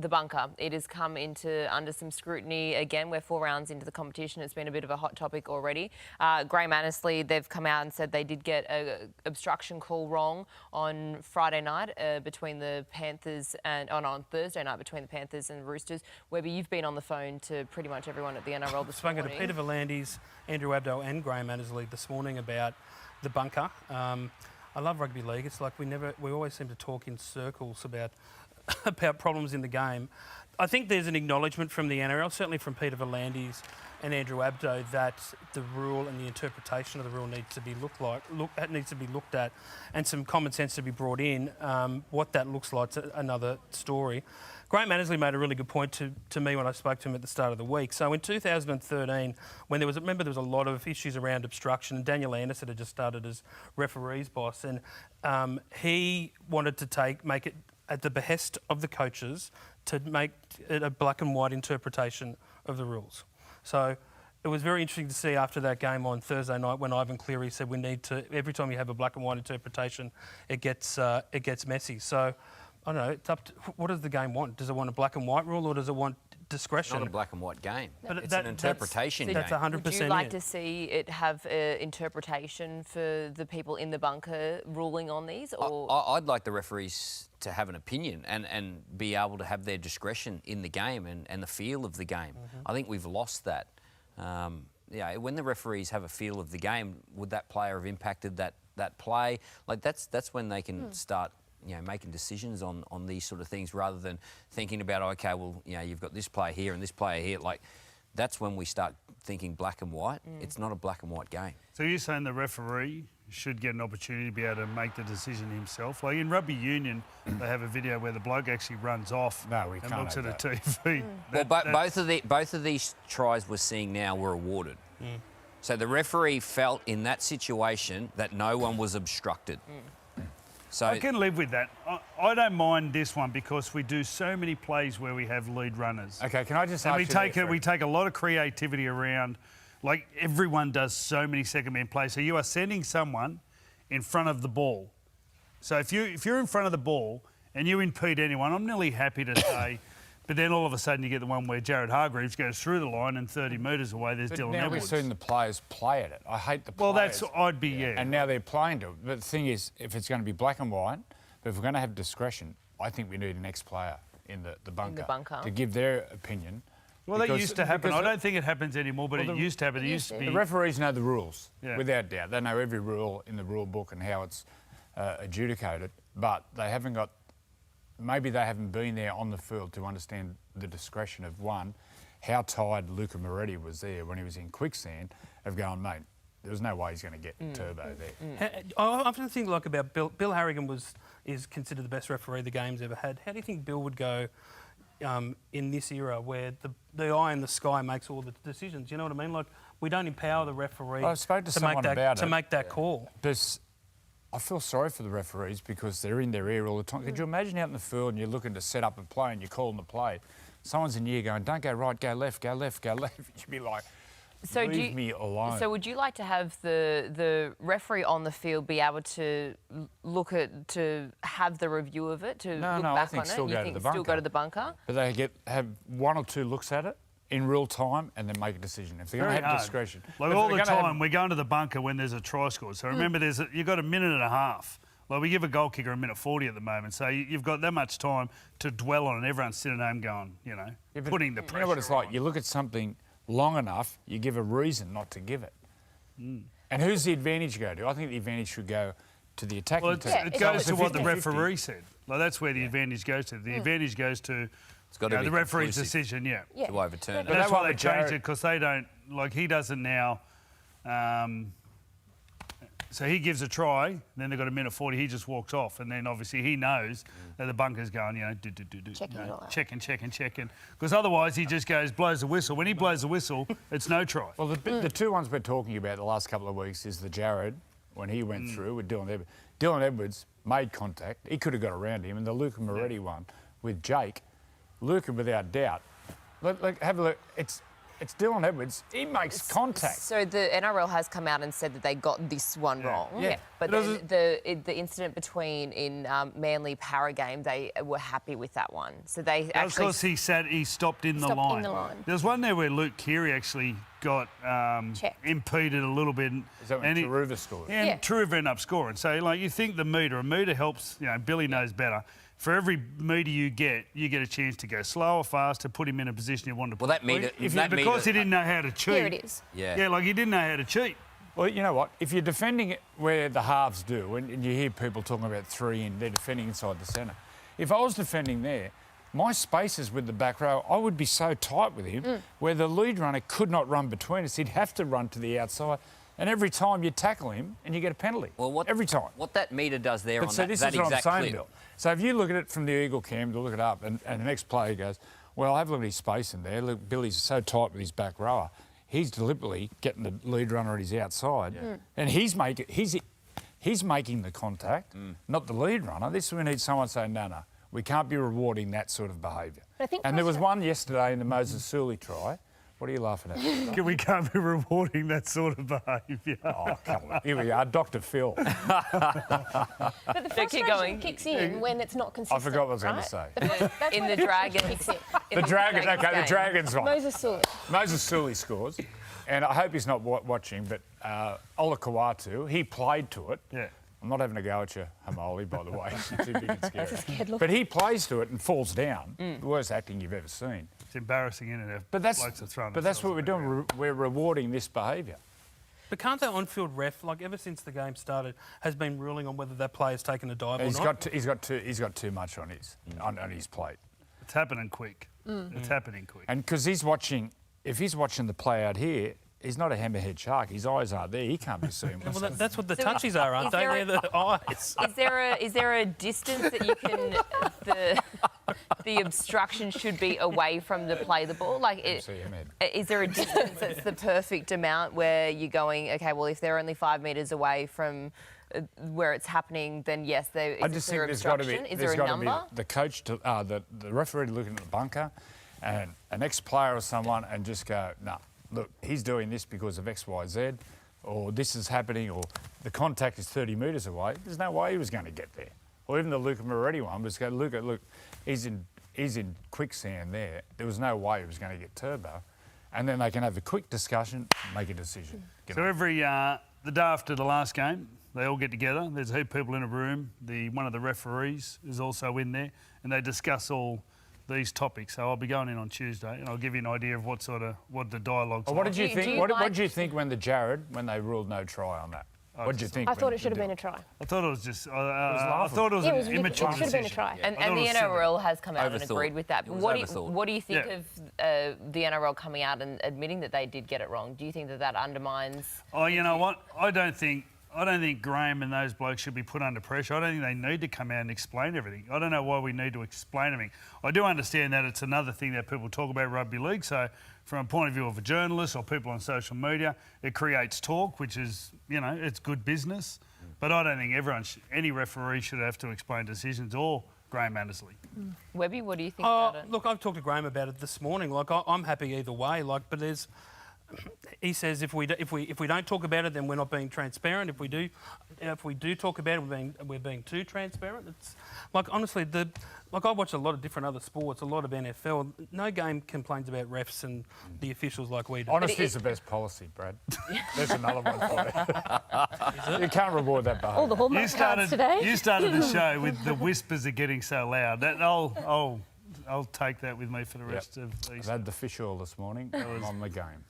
the bunker. It has come under some scrutiny again. We're 4 rounds into the competition. It's been a bit of a hot topic already. Graham Annesley, they've come out and said they did get an obstruction call wrong on Friday night between the Panthers and on Thursday night between the Panthers and Roosters. Webby, you've been on the phone to pretty much everyone at the NRL this morning. Spoken to Peter V'landys, Andrew Abdo and Graham Annesley this morning about the bunker. I love rugby league. It's like we always seem to talk in circles about problems in the game. I think there's an acknowledgement from the NRL, certainly from Peter V'landys and Andrew Abdo, that the rule and the interpretation of the rule needs to be looked at, and some common sense to be brought in. What that looks like is another story. Graham Annesley made a really good point to me when I spoke to him at the start of the week. So in 2013, when there was a lot of issues around obstruction, and Daniel Anderson had just started as referee's boss, and he wanted to make it at the behest of the coaches to make it a black and white interpretation of the rules. So it was very interesting to see after that game on Thursday night when Ivan Cleary said we need to, every time you have a black and white interpretation, it gets messy. So I don't know, it's up to, what does the game want? Does it want a black and white rule or does it want discretion? It's not a black and white game. But it's an interpretation game. That's 100% Would you like to see it have interpretation for the people in the bunker ruling on these? Or I'd like the referees to have an opinion and be able to have their discretion in the game and the feel of the game. I think we've lost that. Yeah, when the referees have a feel of the game, would that player have impacted that play? Like that's when they can start making decisions on these sort of things rather than thinking about, okay, well, you've got this player here and this player here. Like, that's when we start thinking black and white. It's not a black and white game. So you're saying the referee should get an opportunity to be able to make the decision himself? Like in rugby union, they have a video where the bloke actually runs off and looks at a TV. Well, both of these tries we're seeing now were awarded. So the referee felt in that situation that no one was obstructed. So I can live with that. I don't mind this one because we do so many plays where we have lead runners. Okay, can I just and ask we take a lot of creativity around. Like everyone does so many second man plays. So you are sending someone in front of the ball. So if you're in front of the ball and you impede anyone, I'm nearly happy to say. But then all of a sudden you get the one where Jared Hargreaves goes through the line and 30 metres away there's Dylan now Edwards. We've seen the players play at it. I hate the players. Well, I'd be, yeah. And now they're playing to it. But the thing is, if it's going to be black and white, but if we're going to have discretion, I think we need an ex-player in the bunker to give their opinion. Well, that used to happen. I don't think it happens anymore, but it used to happen. It used to be. The referees know the rules, without doubt. They know every rule in the rule book and how it's adjudicated, but they haven't got... Maybe they haven't been there on the field to understand the discretion of, one, how tired Luca Moretti was there when he was in quicksand, of going, mate, there's no way he's going to get turbo there. I often think about Bill. Bill Harrigan is considered the best referee the game's ever had. How do you think Bill would go in this era where the eye in the sky makes all the decisions? You know what I mean? Like, we don't empower the referee to make that call. I feel sorry for the referees because they're in their ear all the time. Could you imagine out in the field and you're looking to set up a play and you're calling the play? Someone's in your ear going, don't go right, go left, go left, go left. You'd be like, leave me alone. So would you like to have the referee on the field be able to have the review of it, to look back on it? Still go to the bunker? But they have one or two looks at it in real time and then make a decision. If they're going to have discretion. Like all the time, we're going to the bunker when there's a try scored. So remember, you've got a minute and a half. Like we give a goal kicker a minute 40 at the moment. So you've got that much time to dwell on it. Everyone's sitting at home going, putting the pressure on. You know what it's like? You look at something long enough, you give a reason not to give it. And who's the advantage go to? I think the advantage should go to the attacking team. It goes to what the referee said. Like that's where the advantage goes to. The advantage goes to the referee's decision, to overturn it. That's why they changed it, because they don't, like he doesn't now, so he gives a try, then they've got a minute 40, he just walks off, and then obviously he knows that the bunker's going, checking. Because otherwise he just blows the whistle. When he blows the whistle, it's no try. Well, the two ones we're talking about the last couple of weeks is the Jared, when he went through with Dylan Edwards. Dylan Edwards made contact. He could have got around him. And the Luca Moretti one with Jake, Luca, without doubt, have a look. It's It's Dylan Edwards. He makes contact. So the NRL has come out and said that they got this one wrong. Yeah. But then the incident in Manly Para game, they were happy with that one. So they That was because he stopped in the line. There was one there where Luke Keary actually got impeded a little bit. Is that when Taruva scored? And Taruva ended up scoring. So, like, you think a metre helps, Billy knows better. For every metre you get a chance to go slow or faster, put him in a position you want to put Well, that metre... because he didn't know how to cheat. Here it is. Yeah, like he didn't know how to cheat. Well, you know what? If you're defending it where the halves do, and you hear people talking about 3 in, they're defending inside the centre. If I was defending there, my spaces with the back row, I would be so tight with him where the lead runner could not run between us. He'd have to run to the outside. And every time you tackle him and you get a penalty. Well, every time. What that metre does there But on so that, this that is what exact I'm saying, clip. Bill. So if you look at it from the Eagle cam, to look it up, and the next player goes, well, have a look at his space in there. Look, Billy's so tight with his back rower. He's deliberately getting the lead runner at his outside. And he's making the contact, not the lead runner. This is when we need someone saying, no, we can't be rewarding that sort of behaviour. And there was one yesterday in the Moses Sully try. What are you laughing at? We can't be rewarding that sort of behaviour. Oh, come on. Here we are, Dr. Phil. But the frustration kicks in when it's not consistent. I forgot what I was going to say. That's In when the frustration Dragons. kicks in. The Dragons one. Moses Sully. Moses Sully scores, and I hope he's not watching, but Ola Kawatu, he played to it. Yeah. I'm not having a go at you, Hamoli, by the way. You're too big and scary. That's a scared look. But he plays to it and falls down. The worst acting you've ever seen. It's embarrassing, isn't it? But that's what we're doing. We're rewarding this behaviour. But can't the on-field ref, like ever since the game started, has been ruling on whether that player's taken a dive or not? He's got too much on his plate. It's happening quick. It's happening quick. And because he's watching, if he's watching the play out here, he's not a hammerhead shark. His eyes aren't there. He can't be seeing what's Well, that's what the touchies are, aren't they? They're the eyes. Is there a distance that you can the obstruction should be away from the play the ball? Like, is there a distance that's the perfect amount where you're going, okay, well, if they're only 5 metres away from where it's happening, then yes, there is there obstruction. Is there a number? The coach, the referee looking at the bunker, and an ex-player or someone, and just go, no, look, he's doing this because of X, Y, Z, or this is happening, or the contact is 30 metres away. There's no way he was going to get there. Or even the Luca Moretti one was going, look, he's in quicksand there. There was no way he was going to get turbo. And then they can have a quick discussion, make a decision. So every the day after the last game, they all get together. There's a heap of people in a room. One of the referees is also in there, and they discuss all these topics. So I'll be going in on Tuesday, and I'll give you an idea of what the dialogue's What did you Do think? you What like- did you think when they ruled no try on that? What did you think? I thought it should have been a try. I thought it was just. I laughable. thought it was It an was ridiculous. immature It should have been a decision. try. And I thought the it was silly. NRL has come out and Overthought. agreed with that. It was What overthought. do you think of the NRL coming out and admitting that they did get it wrong? Do you think that undermines? Oh, you know what? I don't think Graham and those blokes should be put under pressure. I don't think they need to come out and explain everything. I don't know why we need to explain everything. I do understand that it's another thing that people talk about rugby league. So from a point of view of a journalist or people on social media, it creates talk, which is, it's good business. But I don't think any referee should have to explain decisions, or Graham Annesley. Webby, what do you think about it? Look, I've talked to Graham about it this morning. Like, I'm happy either way. Like, but he says if we don't talk about it, then we're not being transparent. If we do talk about it, we're being too transparent. It's like, honestly, I watch a lot of different other sports, a lot of NFL. No game complains about refs and the officials like we do. Honesty is the best policy, Brad. There's another one for you. You can't reward that behaviour. All the Hallmark cards today. You started the show with the whispers are getting so loud. I'll take that with me for the rest of these. I've had the fish oil this morning. I'm on the game.